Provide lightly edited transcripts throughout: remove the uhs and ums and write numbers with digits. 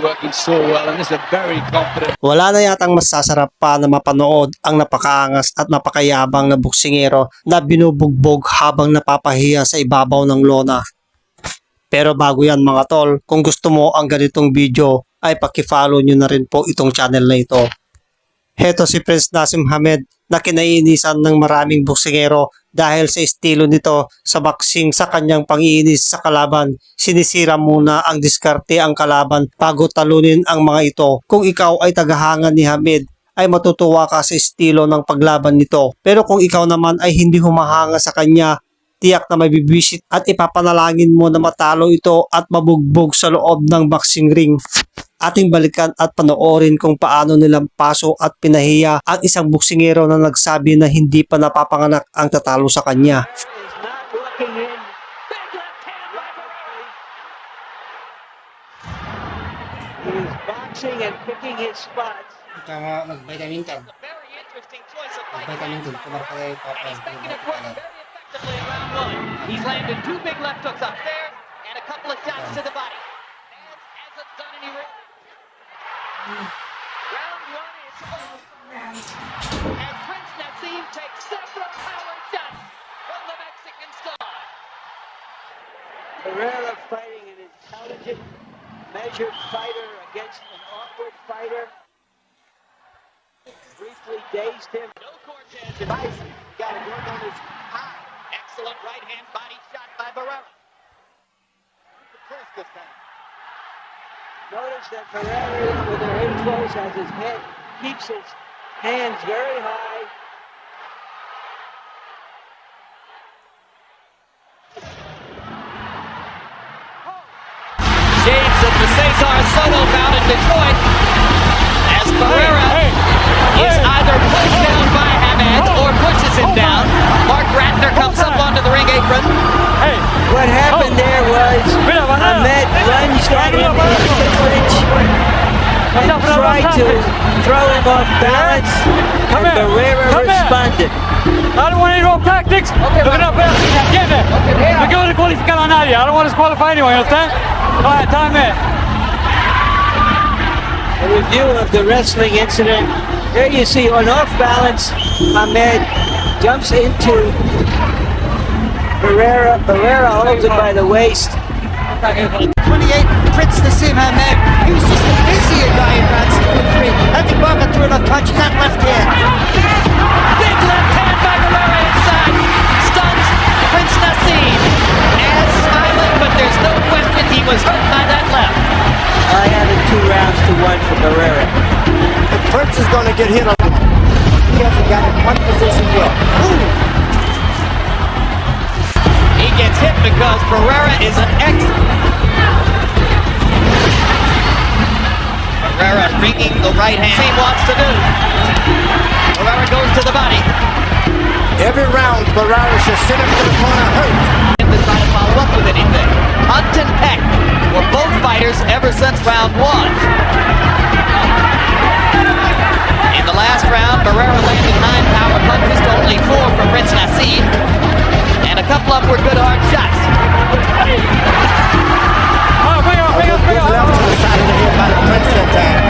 working so well, and this is a very confident. Wala na yatang masasarap pa na mapanood ang napakaangas at napakayabang na boksingero na binubugbog habang napapahiya sa ibabaw ng lona. Pero bago yan mga tol, kung gusto mo ang ganitong video ay paki-follow nyo na rin po itong channel na ito. Heto si Prince Naseem Hamed na kinaiinisan ng maraming boksingero dahil sa estilo nito sa boxing sa kanyang pangiinis sa kalaban. Sinisira muna ang diskarte ang kalaban bago talunin ang mga ito. Kung ikaw ay tagahanga ni Hamed ay matutuwa ka sa estilo ng paglaban nito. Pero kung ikaw naman ay hindi humahanga sa kanya, tiyak na mabibwisit at ipapanalangin mo na matalo ito at mabugbog sa loob ng boxing ring. Ating balikan at panoorin kung paano nilang Paso at Pinahiya ang isang boksingero na nagsabi na hindi pa napapanganak ang tatalo sa kanya. Tama, mag-vitamin ka. Mag-vitamin ka. Kumar ka kayo He's landed 2 big left hooks upstairs and a couple of shots to the body. Hasn't done any round 1 is over. And Prince Naseem takes several power shots from the Mexican star. Barera fighting an intelligent, measured fighter against an awkward fighter. Briefly dazed him. No Cortez. Bison got to work on his eye. Excellent right hand body shot by Barera. Notice that Barera, when they're in close, has his head, keeps his hands very high. Shades of the Cesar Soto bout in Detroit as Barera is either pushed down by Hamed or pushes him down. Mark Ratner comes up onto the ring apron. What happened there was Hamed lunged at him in the clinch and tried to throw him off balance, and Barera responded. I don't want any wrong tactics. Look it up there. Get there. We're going to qualify on nadie. I don't want to disqualify anyone, you understand? All right, time in. A review of the wrestling incident. There you see, on off balance, Hamed jumps into Barera. Barera holds him by the waist. 28, Prince Naseem Hamed. He was just a busier guy in rounds 2 and 3. I think Barker threw enough punch, that left hand. Big left hand by Barera inside. Stuns Prince Naseem. As smiling, but there's no question he was hurt by that left. I have it 2 rounds to 1 for Barera. The Prince is going to get hit a lot. He hasn't got in one position yet. He gets hit because Barera is an Barera ringing the right hand. He wants to do. Barera goes to the body. Every round, Barera should sit him to the corner hurt. And to try to follow up with anything. Hunt and Peck were both fighters ever since round 1. In the last round, Barera landed 9 power punches to only 4 from Prince Naseem. And a couple upward good hard shots. Left to the side of the head by the Prince that time.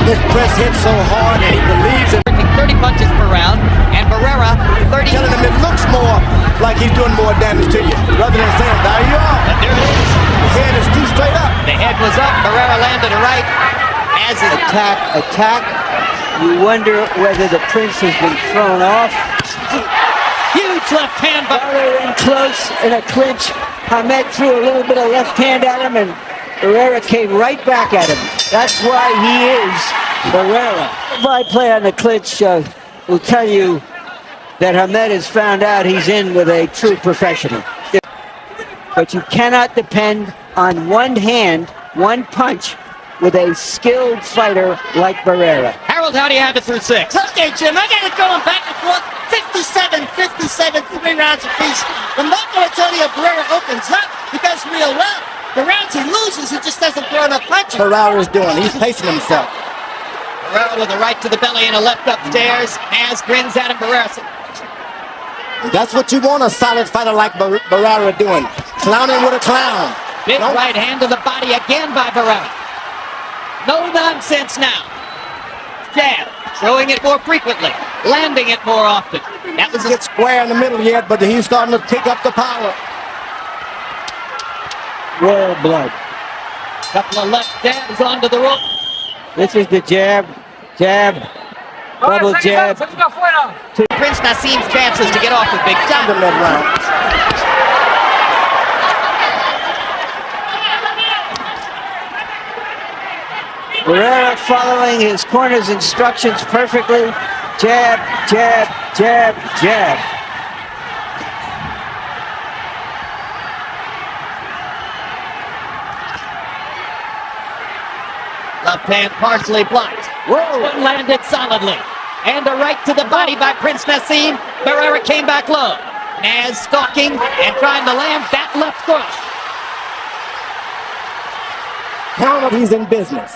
This Prince hit so hard and he believes it. 30 punches per round, and Barera 30. Telling him it looks more like he's doing more damage to you, rather than saying, there you are. But there it is. His head is too straight up. The head was up. Barera landed a right. As is Attack. You wonder whether the Prince has been thrown off. huge left hand by Barera in close in a clinch. Hamed threw a little bit of left hand at him, and Barera came right back at him. That's why he is Barera. My play on the clinch will tell you that Hamed has found out he's in with a true professional. But you cannot depend on one hand, one punch, with a skilled fighter like Barera. Harold, how do you have it through 6? Okay, Jim, I got it going back and forth. 57, 3 rounds apiece. The Marco Antonio Barrera opens up. He does real well. The rounds he loses, he just doesn't throw enough punches. Barrera's doing. He's pacing himself. Barrera with a right to the belly and a left upstairs. Naz grins at him. Barrera. That's what you want a solid fighter like Barrera doing. Clowning with a clown. Big right hand to the body again by Barera. No nonsense now. Jab, throwing it more frequently, landing it more often. That was Get square in the middle yet, but he's starting to pick up the power. Royal blood. couple of left jabs onto the rope. This is the jab, jab, double jab. Prince Naseem's chances to get off with big time. The mid round. Barera following his corner's instructions perfectly. Jab, jab, jab, jab. Left hand partially blocked. One landed solidly. And a right to the body by Prince Naseem. Barera came back low. Naz stalking and trying to land that left cross. Counter, he's in business.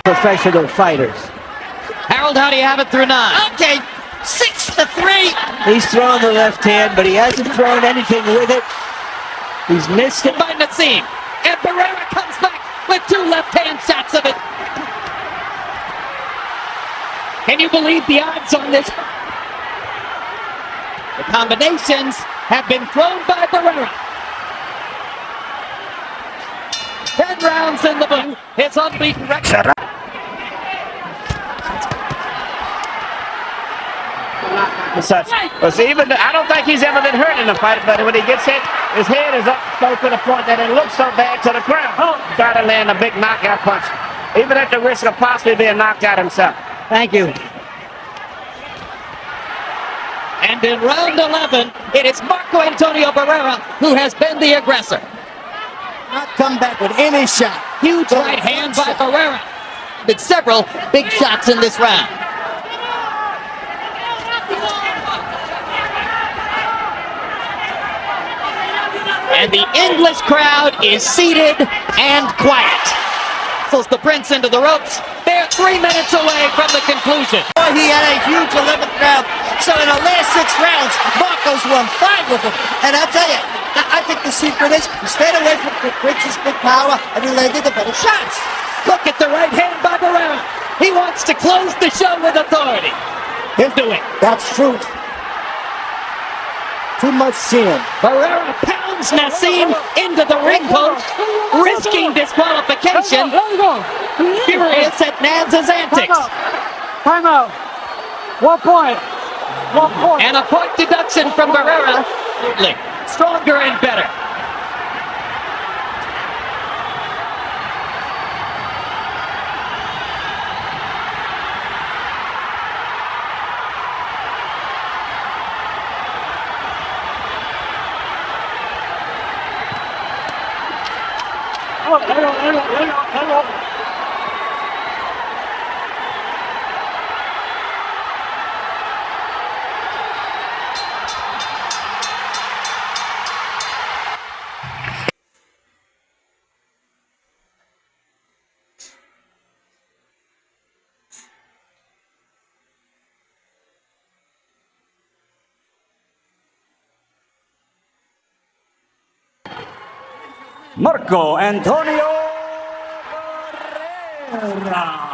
Professional fighters. Harold, how do you have it through 9? Okay, 6-3. He's thrown the left hand, but he hasn't thrown anything with it. He's missed it. By Naseem. And Barera comes back with 2 left-hand shots of it. Can you believe the odds on this? The combinations have been thrown by Barera. 10 rounds in the book. His unbeaten record. Such. But even I don't think he's ever been hurt in a fight, but when he gets hit, his head is up so to the point that it looks so bad to the crowd. Try to land a big knockout punch, even at the risk of possibly being knocked out himself. Thank you. And in round 11, it is Marco Antonio Barrera who has been the aggressor. Not come back with any shot. Huge right hand by Barrera. With several big shots in this round. And the English crowd is seated and quiet. Pulls the Prince into the ropes. They're 3 minutes away from the conclusion. Boy, he had a huge 11th round. So in the last 6 rounds, Marco's won 5 of them. And I'll tell you, I think the secret is he stayed away from the Prince's big power and he landed the better shots. Look at the right hand by Barrera. He wants to close the show with authority. He'll do it. That's true. Too much sin. Barrera pounds Naseem into the ring post, risking disqualification. Furious at Naz's antics. Time out. 1 point. 1 point. And a point deduction from Barrera. Stronger and better. Marco Antonio Barrera.